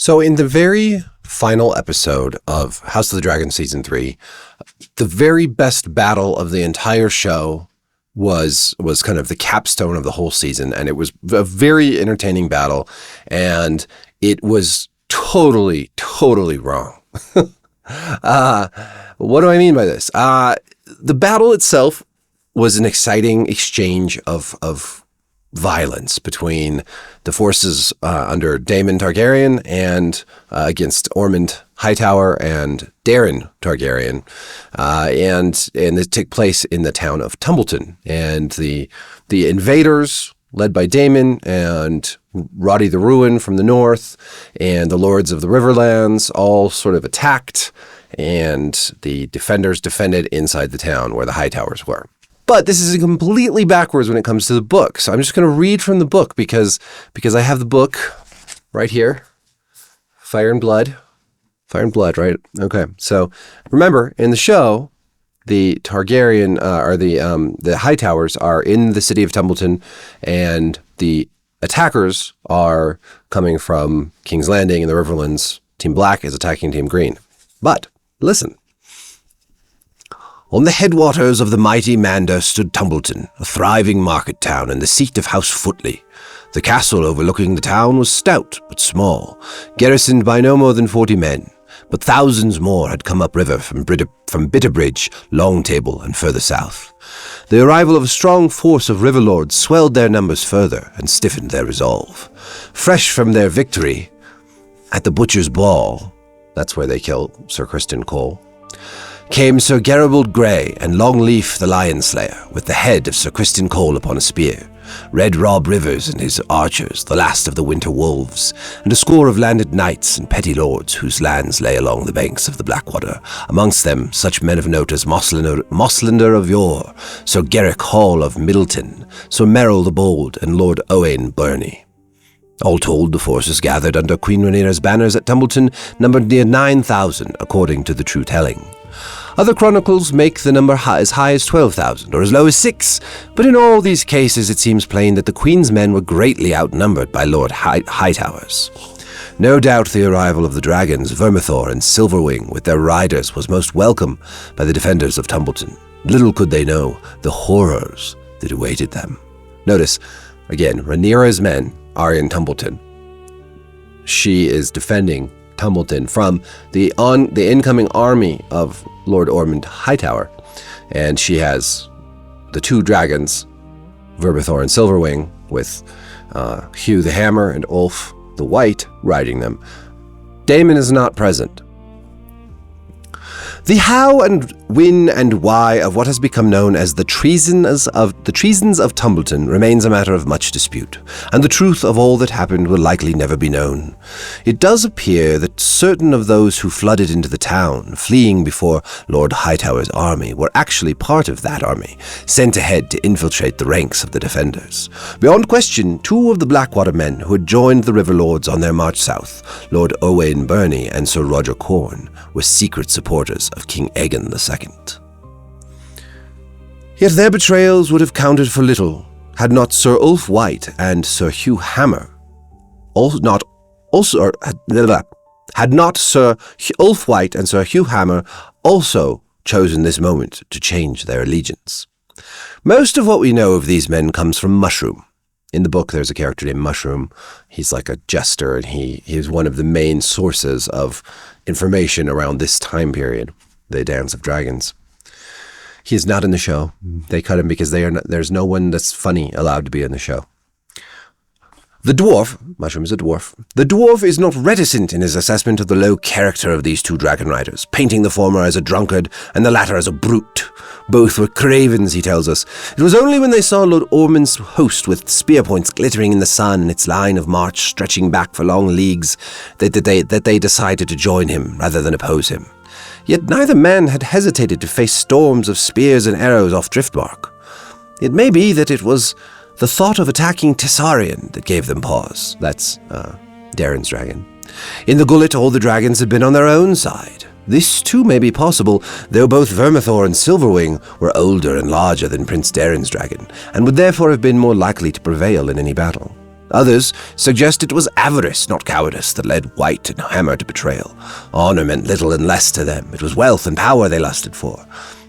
So in the very final episode of House of the Dragon Season 3, the very best battle of the entire show was kind of the capstone of the whole season, and it was a very entertaining battle, and it was totally wrong. What do I mean by this? The battle itself was an exciting exchange of violence between the forces under Daemon Targaryen and against Ormond Hightower and Daeron Targaryen, and it took place in the town of Tumbleton. And the invaders, led by Daemon and Roddy the Ruin from the north, and the lords of the Riverlands, all sort of attacked, and the defenders defended inside the town where the Hightowers were. But this is completely backwards when it comes to the book. So I'm just going to read from the book because I have the book right here. Fire and Blood, right? Okay. So remember, in the show, the Targaryen the Hightowers are in the city of Tumbleton, and the attackers are coming from King's Landing in the Riverlands. Team Black is attacking Team Green. But listen. On the headwaters of the mighty Mander stood Tumbleton, a thriving market town and the seat of House Footley. The castle overlooking the town was stout but small, garrisoned by no more than 40 men, but thousands more had come upriver from Bitterbridge, Long Table, and further south. The arrival of a strong force of river lords swelled their numbers further and stiffened their resolve. Fresh from their victory at the Butcher's Ball, that's where they killed Sir Criston Cole, came Sir Gerald Grey and Longleaf the Lion Slayer, with the head of Sir Criston Cole upon a spear, Red Rob Rivers and his archers, the last of the Winter Wolves, and a score of landed knights and petty lords whose lands lay along the banks of the Blackwater, amongst them such men of note as Moslander of Yore, Sir Garrick Hall of Middleton, Sir Merrill the Bold, and Lord Owain Burney. All told, the forces gathered under Queen Rhaenyra's banners at Tumbleton numbered near 9,000, according to the true telling. Other chronicles make the number as high as 12,000, or as low as 6, but in all these cases it seems plain that the Queen's men were greatly outnumbered by Lord Hightowers. No doubt the arrival of the dragons, Vermithor and Silverwing, with their riders, was most welcome by the defenders of Tumbleton. Little could they know the horrors that awaited them. Notice, again, Rhaenyra's men are in Tumbleton. She is defending Tumbleton from the incoming army of Lord Ormond Hightower, and she has the two dragons, Vermithor and Silverwing, with Hugh the Hammer and Ulf the White riding them. Daemon is not present. The how and when and why of what has become known as the treasons of Tumbleton remains a matter of much dispute, and the truth of all that happened will likely never be known. It does appear that certain of those who flooded into the town, fleeing before Lord Hightower's army, were actually part of that army, sent ahead to infiltrate the ranks of the defenders. Beyond question, 2 of the Blackwater men who had joined the River Lords on their march south, Lord Owain Burney and Sir Roger Corn, were secret supporters of King Aegon II. Yet their betrayals would have counted for little had not Sir Ulf White and Sir Hugh Hammer had not Sir Ulf White and Sir Hugh Hammer also chosen this moment to change their allegiance. Most of what we know of these men comes from Mushroom. In the book, there's a character named Mushroom. He's like a jester, and he is one of the main sources of information around this time period, the Dance of Dragons. He is not in the show. They cut him because there's no one that's funny allowed to be in the show. The dwarf, Mushroom is a dwarf, the dwarf is not reticent in his assessment of the low character of these 2 dragon riders, painting the former as a drunkard and the latter as a brute. Both were cravens, he tells us. It was only when they saw Lord Ormond's host with spear points glittering in the sun and its line of march stretching back for long leagues that they decided to join him rather than oppose him. Yet neither man had hesitated to face storms of spears and arrows off Driftmark. It may be that it was the thought of attacking Tessarion that gave them pause. That's Daeron's dragon. In the Gullet, all the dragons had been on their own side. This too may be possible, though both Vermithor and Silverwing were older and larger than Prince Daeron's dragon, and would therefore have been more likely to prevail in any battle. Others suggest it was avarice, not cowardice, that led White and Hammer to betrayal. Honor meant little and less to them. It was wealth and power they lusted for.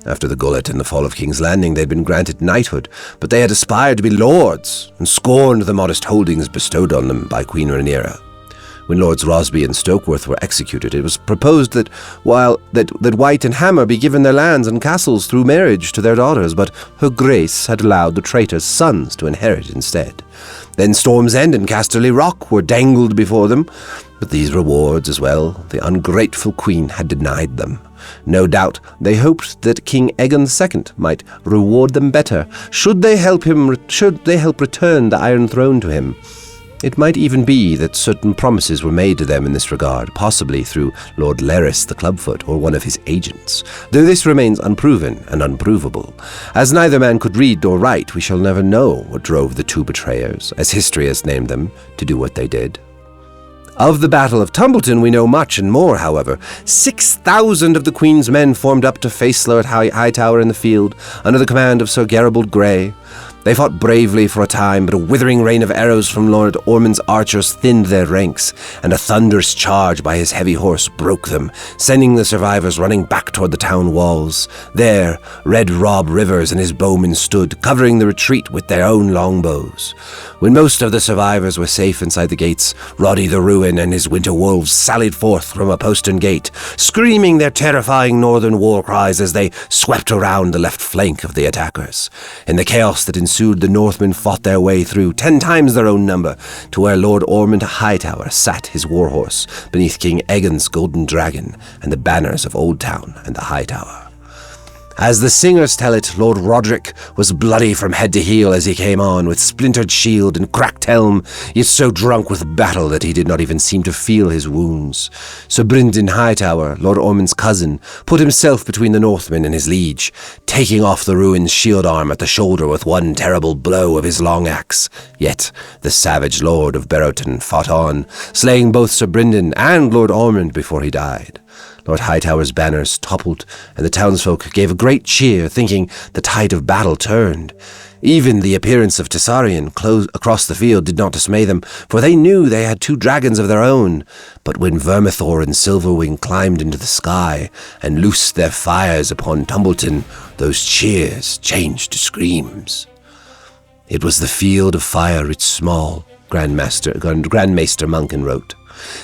After the Gullet and the fall of King's Landing, they'd been granted knighthood, but they had aspired to be lords and scorned the modest holdings bestowed on them by Queen Rhaenyra. When Lords Rosby and Stokeworth were executed, it was proposed that White and Hammer be given their lands and castles through marriage to their daughters, but Her Grace had allowed the traitors' sons to inherit instead. Then Storm's End and Casterly Rock were dangled before them, but these rewards as well, the ungrateful Queen had denied them. No doubt they hoped that King Aegon II might reward them better, should they help return the Iron Throne to him. It might even be that certain promises were made to them in this regard, possibly through Lord Larys the Clubfoot or one of his agents, though this remains unproven and unprovable. As neither man could read nor write, we shall never know what drove the two betrayers, as history has named them, to do what they did. Of the Battle of Tumbleton we know much and more, however. 6,000 of the Queen's men formed up to face Lord Hightower in the field, under the command of Sir Garibald Grey. They fought bravely for a time, but a withering rain of arrows from Lord Ormond's archers thinned their ranks, and a thunderous charge by his heavy horse broke them, sending the survivors running back toward the town walls. There, Red Rob Rivers and his bowmen stood, covering the retreat with their own longbows. When most of the survivors were safe inside the gates, Roddy the Ruin and his winter wolves sallied forth from a postern gate, screaming their terrifying northern war cries as they swept around the left flank of the attackers. In the chaos that ensued, the Northmen fought their way through, 10 times their own number, to where Lord Ormond Hightower sat his warhorse beneath King Aegon's golden dragon and the banners of Old Town and the Hightower. As the singers tell it, Lord Roderick was bloody from head to heel as he came on, with splintered shield and cracked helm, yet so drunk with battle that he did not even seem to feel his wounds. Sir Brynden Hightower, Lord Ormond's cousin, put himself between the Northmen and his liege, taking off the Ruin's shield arm at the shoulder with one terrible blow of his long axe. Yet the savage Lord of Berrowton fought on, slaying both Sir Brynden and Lord Ormond before he died. Lord Hightower's banners toppled, and the townsfolk gave a great cheer, thinking the tide of battle turned. Even the appearance of Tessarion across the field did not dismay them, for they knew they had 2 dragons of their own. But when Vermithor and Silverwing climbed into the sky and loosed their fires upon Tumbleton, those cheers changed to screams. It was the field of fire writ small, Grandmaster Monken wrote.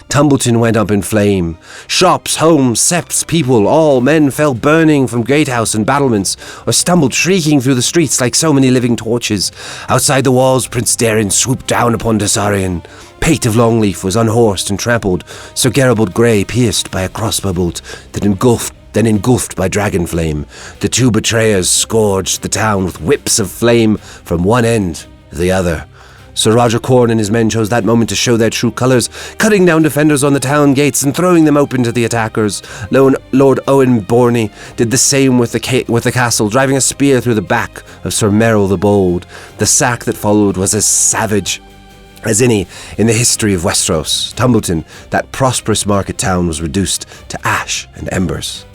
Tumbleton went up in flame. Shops, homes, septs, people, all men fell burning from gatehouse and battlements, or stumbled shrieking through the streets like so many living torches. Outside the walls, Prince Darin swooped down upon Tessarion. Pate of Longleaf was unhorsed and trampled, Sir Garibald Grey pierced by a crossbow bolt that engulfed by dragon flame. The 2 betrayers scourged the town with whips of flame from one end to the other. Sir Roger Corn and his men chose that moment to show their true colours, cutting down defenders on the town gates and throwing them open to the attackers. Lord Owen Borney did the same with the castle, driving a spear through the back of Sir Merrill the Bold. The sack that followed was as savage as any in the history of Westeros. Tumbleton, that prosperous market town, was reduced to ash and embers.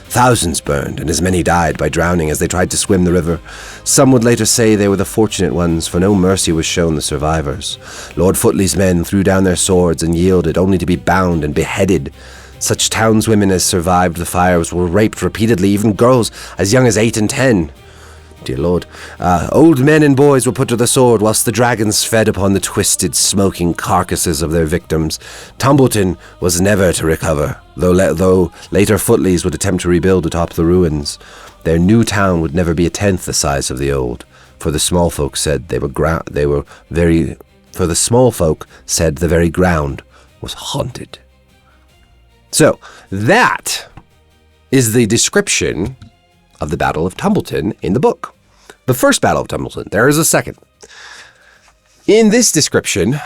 Thousands burned, and as many died by drowning as they tried to swim the river. Some would later say they were the fortunate ones, for no mercy was shown the survivors. Lord Footley's men threw down their swords and yielded, only to be bound and beheaded. Such townswomen as survived the fires were raped repeatedly, even girls as young as 8 and 10. Dear Lord. Old men and boys were put to the sword, whilst the dragons fed upon the twisted, smoking carcasses of their victims. Tumbleton was never to recover, though later Footleys would attempt to rebuild atop the ruins. Their new town would never be a tenth the size of the old, for the small folk said the very ground was haunted. So, that is the description of the Battle of Tumbleton in the book. The first Battle of Tumbleton. There is a second. In this description,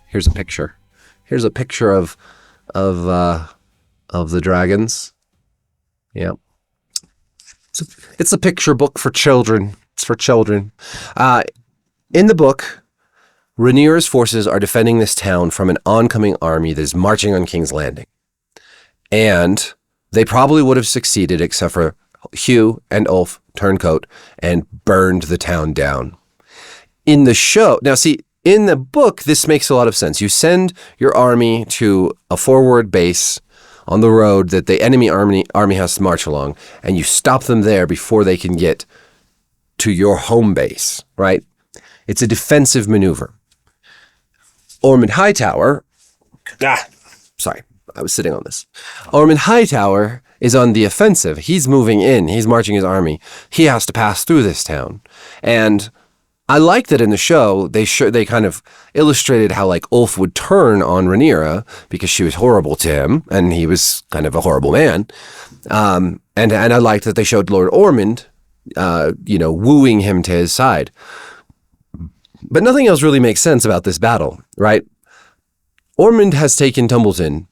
here's a picture. Here's a picture of the dragons. Yeah. It's a picture book for children. It's for children. In the book, Rhaenyra's forces are defending this town from an oncoming army that is marching on King's Landing. And they probably would have succeeded except for Hugh and Ulf Turncoat and burned the town down. In the show, now see, In the book, this makes a lot of sense. You send your army to a forward base on the road that the enemy army has to march along, and you stop them there before they can get to your home base, right? It's a defensive maneuver. Ormond Hightower, sorry, I was sitting on this. Ormond Hightower is on the offensive. He's moving in. He's marching his army. He has to pass through this town. And I like that in the show, they kind of illustrated how like Ulf would turn on Rhaenyra because she was horrible to him, and he was kind of a horrible man. And I liked that they showed Lord Ormond, wooing him to his side. But nothing else really makes sense about this battle, right? Ormond has taken Tumbleton.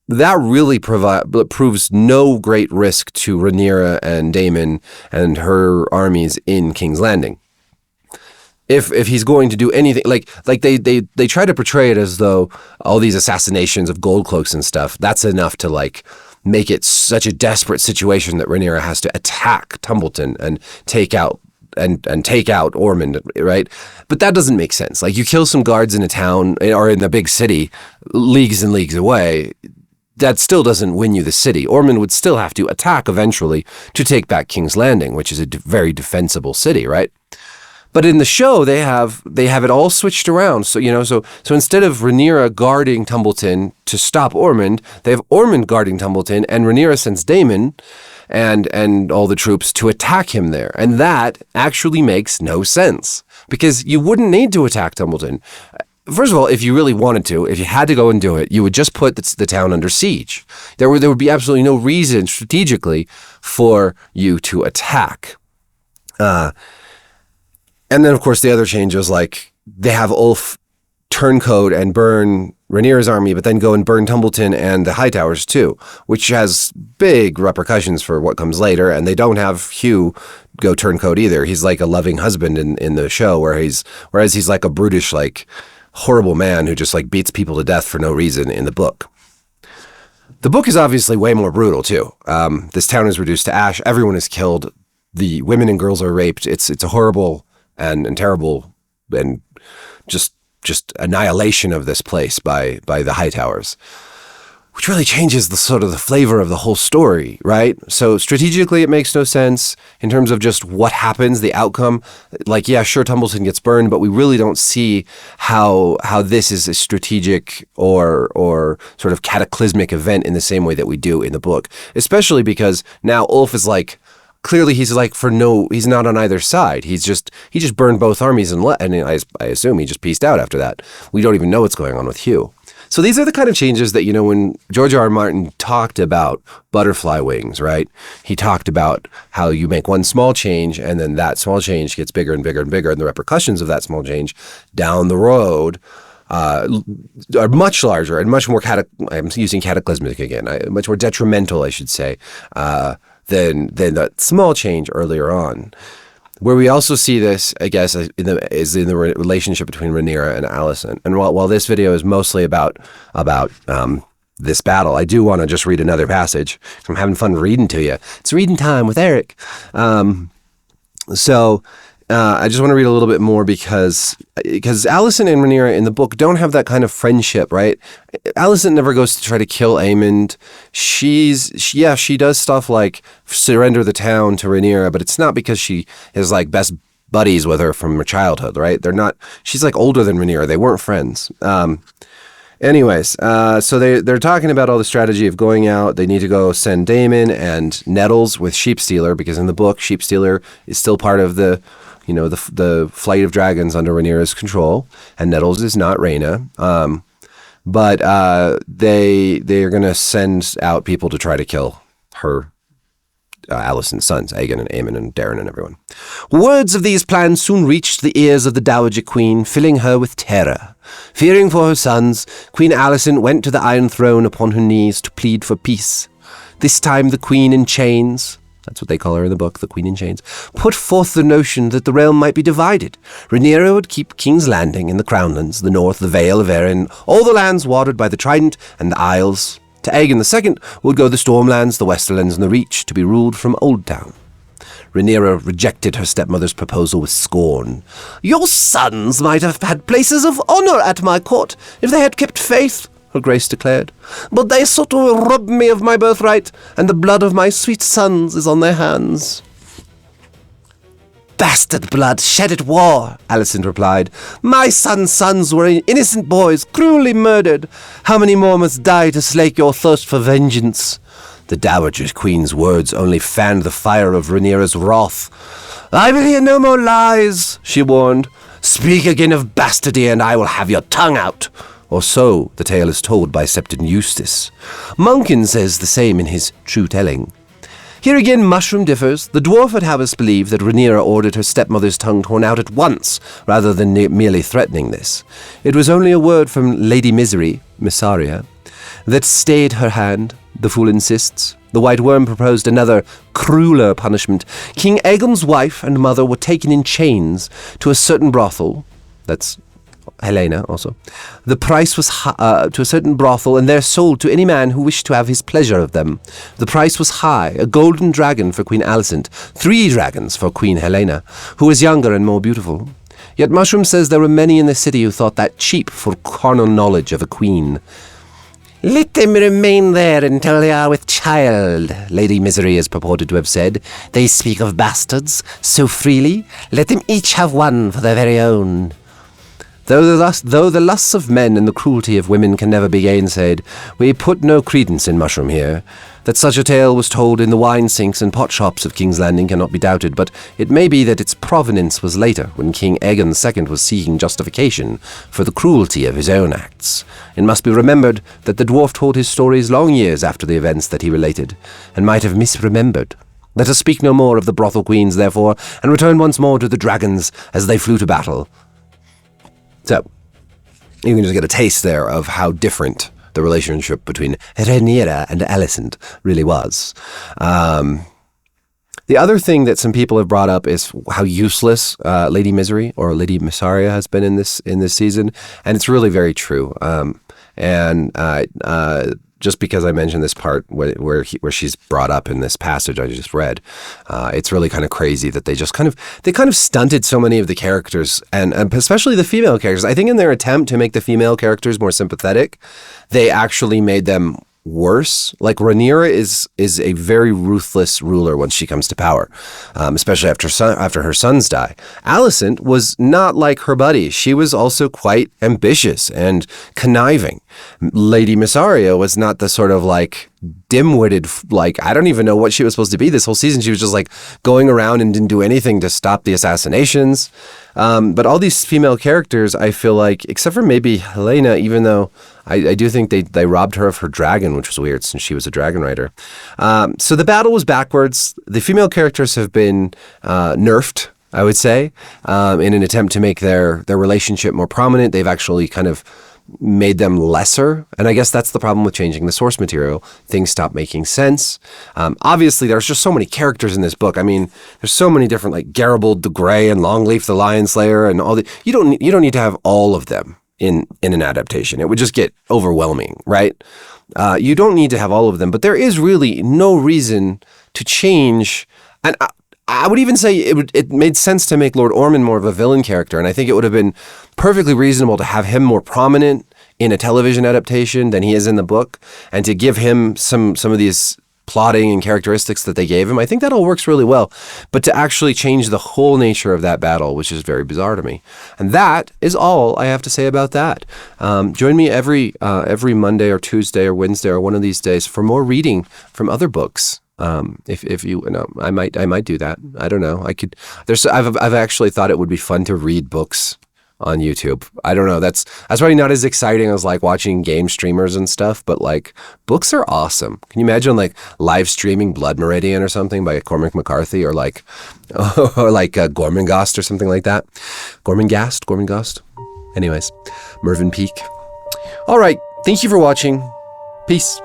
That really proves no great risk to Rhaenyra and Daemon and her armies in King's Landing. If he's going to do anything, like they try to portray it as though all these assassinations of gold cloaks and stuff, that's enough to like make it such a desperate situation that Rhaenyra has to attack Tumbleton and take out Ormond, right? But that doesn't make sense. Like, you kill some guards in a town or in the big city, leagues and leagues away, that still doesn't win you the city. Ormond would still have to attack eventually to take back King's Landing, which is a very defensible city, right? But in the show, they have it all switched around. So instead of Rhaenyra guarding Tumbleton to stop Ormond, they have Ormond guarding Tumbleton, and Rhaenyra sends Daemon and all the troops to attack him there. And that actually makes no sense, because you wouldn't need to attack Tumbleton. First of all, if you really wanted to, if you had to go and do it, you would just put the town under siege. There would be absolutely no reason strategically for you to attack. And then, of course, the other change was like they have Ulf turncoat and burn Rhaenyra's army, but then go and burn Tumbleton and the Hightowers too, which has big repercussions for what comes later. And they don't have Hugh go turncoat either. He's like a loving husband in the show, whereas he's like a brutish, like horrible man who just like beats people to death for no reason in the book. The book is obviously way more brutal too. This town is reduced to ash. Everyone is killed. The women and girls are raped. It's a horrible and terrible and just annihilation of this place by the Hightowers, which really changes the sort of the flavor of the whole story, right? So strategically, it makes no sense in terms of just what happens, the outcome. Like, yeah, sure, Tumbleton gets burned, but we really don't see how this is a strategic or sort of cataclysmic event in the same way that we do in the book, especially because now Ulf is like, clearly, he's not on either side. He just burned both armies and I assume he just peaced out after that. We don't even know what's going on with Hugh. So these are the kind of changes that, when George R.R. Martin talked about butterfly wings, right? He talked about how you make one small change and then that small change gets bigger and bigger and bigger, and the repercussions of that small change down the road are much larger and much more I'm using cataclysmic again, much more detrimental, I should say, than that small change earlier on. Where we also see this, I guess, is in the relationship between Rhaenyra and Alicent. And while this video is mostly about this battle, I do want to just read another passage. I'm having fun reading to you. It's reading time with Eric. I just want to read a little bit more because Alicent and Rhaenyra in the book don't have that kind of friendship, right? Alicent never goes to try to kill Aemond. She does stuff like surrender the town to Rhaenyra, but it's not because she is like best buddies with her from her childhood, right? She's like older than Rhaenyra. They weren't friends. So they're talking about all the strategy of going out. They need to go send Daemon and Nettles with Sheepstealer, because in the book, Sheepstealer is still part of the flight of dragons under Rhaenyra's control, and Nettles is not Rhaena. But they are going to send out people to try to kill her, Alicent's sons, Aegon and Aemon and Daeron and everyone. Words of these plans soon reached the ears of the Dowager Queen, filling her with terror. Fearing for her sons, Queen Alicent went to the Iron Throne upon her knees to plead for peace. This time the Queen in Chains, that's what they call her in the book, the Queen in Chains, put forth the notion that the realm might be divided. Rhaenyra would keep King's Landing in the Crownlands, the north, the Vale of Erin, all the lands watered by the Trident and the Isles. To Aegon II would go the Stormlands, the Westerlands, and the Reach, to be ruled from Old Town. Rhaenyra rejected her stepmother's proposal with scorn. "Your sons might have had places of honor at my court if they had kept faith," her grace declared. "But they sought to rob me of my birthright, and the blood of my sweet sons is on their hands." "Bastard blood shed at war," Alicent replied. "My son's sons were innocent boys, cruelly murdered. How many more must die to slake your thirst for vengeance?" The Dowager Queen's words only fanned the fire of Rhaenyra's wrath. "I will hear no more lies," she warned. "Speak again of bastardy, and I will have your tongue out." Or so the tale is told by Septon Eustace. Monken says the same in his True Telling. Here again Mushroom differs. The dwarf would have us believe that Rhaenyra ordered her stepmother's tongue torn out at once, rather than merely threatening this. It was only a word from Lady Misery, Missaria, that stayed her hand, the fool insists. The White Worm proposed another, crueler punishment. King Aegon's wife and mother were taken in chains to a certain brothel. That's Helena also. The price was to a certain brothel, and there sold to any man who wished to have his pleasure of them. The price was high, a golden dragon for Queen Alicent, 3 dragons for Queen Helena, who was younger and more beautiful. Yet Mushroom says there were many in the city who thought that cheap for carnal knowledge of a queen. "Let them remain there until they are with child," Lady Misery is purported to have said. "They speak of bastards so freely. Let them each have one for their very own." Though the lusts of men and the cruelty of women can never be gainsaid, we put no credence in Mushroom here. That such a tale was told in the wine sinks and pot shops of King's Landing cannot be doubted, but it may be that its provenance was later, when King Aegon II was seeking justification for the cruelty of his own acts. It must be remembered that the dwarf told his stories long years after the events that he related, and might have misremembered. Let us speak no more of the brothel queens, therefore, and return once more to the dragons as they flew to battle. So, you can just get a taste there of how different the relationship between Rhaenyra and Alicent really was. The other thing that some people have brought up is how useless Lady Misery or Lady Missaria has been in this season, and it's really very true. Just because I mentioned this part where she's brought up in this passage I just read, it's really kind of crazy that they kind of stunted so many of the characters, and especially the female characters. I think in their attempt to make the female characters more sympathetic, they actually made them worse. Like Rhaenyra is a very ruthless ruler once she comes to power, especially after her sons die. Alicent was not like her buddy. She was also quite ambitious and conniving. Lady Missaria was not the sort of like dim-witted, like, I don't even know what she was supposed to be this whole season. She was just like going around and didn't do anything to stop the assassinations. But all these female characters, I feel like, except for maybe Helena, even though I do think they robbed her of her dragon, which was weird since she was a dragon rider. So the battle was backwards. The female characters have been nerfed, I would say, in an attempt to make their relationship more prominent. They've actually kind of made them lesser, and I guess that's the problem with changing the source material. Things stop making sense. Obviously, there's just so many characters in this book. I mean, there's so many different, like Garibald the Grey and Longleaf the Lion Slayer, and all the. You don't need to have all of them in an adaptation. It would just get overwhelming, right? You don't need to have all of them, but there is really no reason to change. And I would even say it made sense to make Lord Ormond more of a villain character, and I think it would have been perfectly reasonable to have him more prominent in a television adaptation than he is in the book, and to give him some of these plotting and characteristics that they gave him. I think that all works really well, but to actually change the whole nature of that battle, which is very bizarre to me. And that is all I have to say about that. Join me every Monday or Tuesday or Wednesday or one of these days for more reading from other books. If you know, I might do that. I don't know. I've actually thought it would be fun to read books on YouTube. I don't know. That's probably not as exciting as like watching game streamers and stuff, but like books are awesome. Can you imagine like live streaming Blood Meridian or something by Cormac McCarthy, or like Gormenghast or something like that? Gormenghast. Anyways, Mervyn Peake. All right. Thank you for watching. Peace.